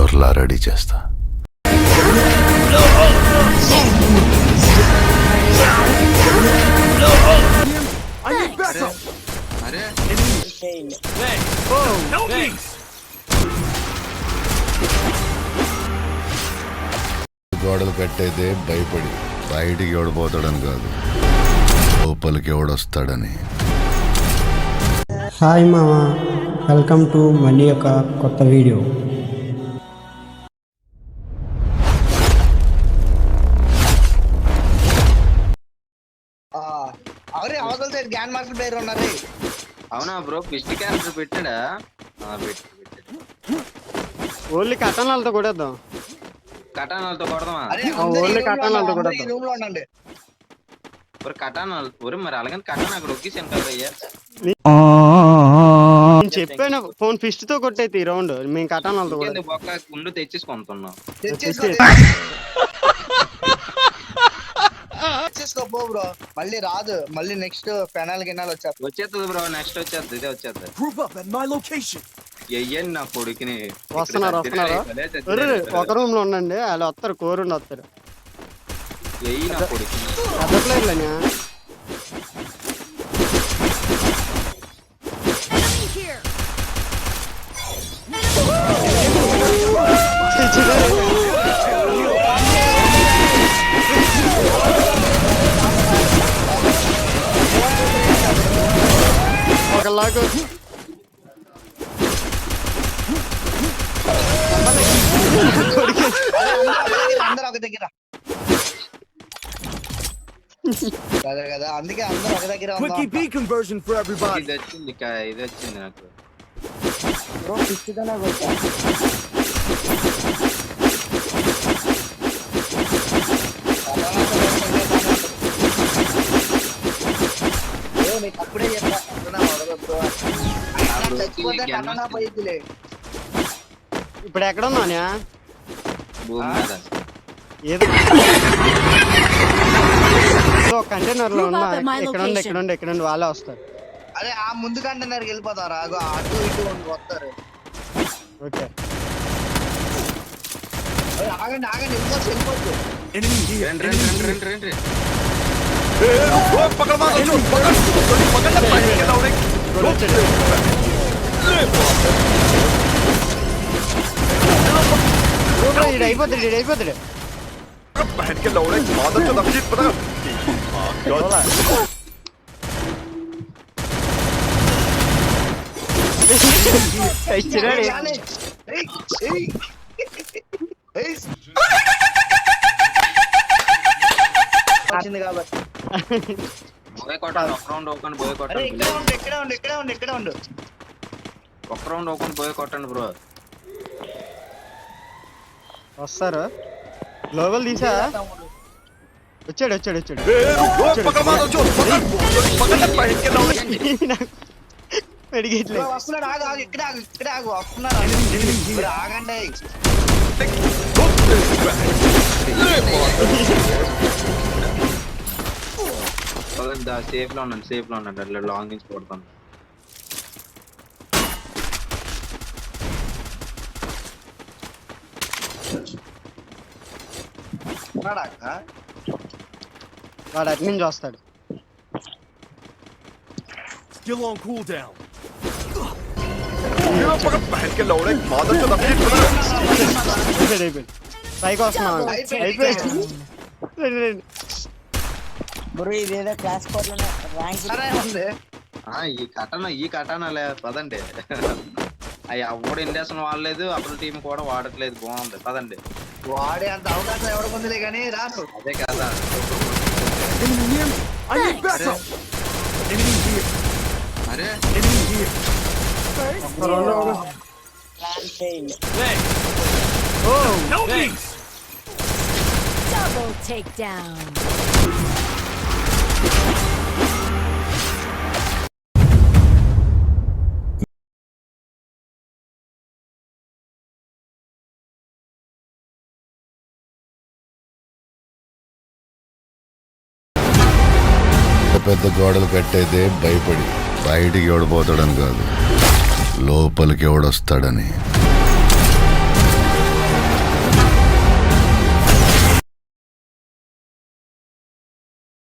దొరలా ready చేస్తా. గోడలు కట్టేదే భయపడి బయటికి ఎవడిపోతాడని కాదు, లోపలికి ఎవడొస్తాడని. హాయ్ మామా, వెల్కమ్ టు మళ్ళీ ఒక కొత్త వీడియో. అవరే అవతల సైడ్ గ్రాండ్ మాస్టర్ ప్లేయర్ ఉన్నారు. అవునా బ్రో, పిస్ట్ క్యారెక్టర్ పెట్టాడా? ఓన్లీ కటనాలతో కొడేద్దాం. కటానాలతో కొడదామా? ఓన్లీ కటనాలతో ఈ కొడేద్దాం. రూమ్ లో ఉండండి. ఒరే కటానాలు, ఒరే మరి అలాగని కటానా అక్కడ ఒకేసాను కదా అయ్యా. నేను చెప్పాను ఫోన్ ఫిస్ట్ తో కొట్టేది ఈ రౌండ్. మేము కటనాలతో కూడా ఇంకెందుకు బొక్క ముందు తెచ్చేసుకుంటున్నాం. తెచ్చేసుకో బ్రో, మళ్ళీ రాదు. మళ్ళీ నెక్స్ట్ పెనాల్ గిన్నాలు వచ్చారు. వచ్చేస్తుంది బ్రో, నెక్స్ట్ వచ్చేస్తుంది, ఇదే వచ్చేస్తుంది. ఎయ్యండి నా కొడుకుని. వస్తున్నారు. ఒక రూమ్ లో ఉండండి, వాళ్ళు వస్తారు, కోరుండి వస్తారు. ఎయ్యి నా కొడుకుని. పెద్ద ప్లేయర్లేనా? ఒకలాగా అందరూ ఒక దగ్గర కదా, అందుకే అందరూ ఒక దగ్గర ఇది వచ్చింది ఇది వచ్చింది నాకు. అప్పుడే చెప్తా చచ్చిపోతే కన్నా పోయిద్దిలే. ఇప్పుడు ఎక్కడ ఉన్నానా? భూమి మీద ఏదో కంటైనర్ లో ఉన్నా. ఇక్కడ వాళ్ళే వస్తారు. అదే ఆ ముందు కంటైనర్కి వెళ్ళిపోతారు. అటు ఇటు వస్తారు. ఓకే ఆగండి వెళ్ళిపోవచ్చు. రండి రండి రండి రండి. అయిపోతుంది. వచ్చింది కాబట్టి బోయ్ కొట్టండి, ఒక రౌండ్ ఓపెన్ బోయ్ కొట్టండి. ఇక్కడే ఉండు. ఒక రౌండ్ ఓపెన్ బోయ్ కొట్టండి బ్రో. వస్తారు. గ్లోబల్ తీసా. వచ్చాడు. పెరిగేట్లేదు. వస్తున్నాడు. ఆగు ఇక్కడే ఆగు వస్తున్నాడు. ఆగండి. సేఫ్ లో ఉండండి అట్లా లాంగ్ నుంచి కొడతాను. వాడు అటు నుంచి వస్తాడు. పైకి వస్తున్నాడు. అయిపోయింది. ఈ కటానాలే పదండి. అవి అప్పుడు ఇండేషన్ వాడలేదు, అప్పుడు టీం కూడా వాడట్లేదు. బాగుంది పదండి. వాడే అంత అవకాశం ఎవరికి ఉందిలే కానీ రాను. అదే కదా. అరే Double takedown. పెద్ద గోడలు కట్టేదే భయపడి బయటికి ఎవడిపోతాడని కాదు, లోపలికి ఎవడొస్తాడని.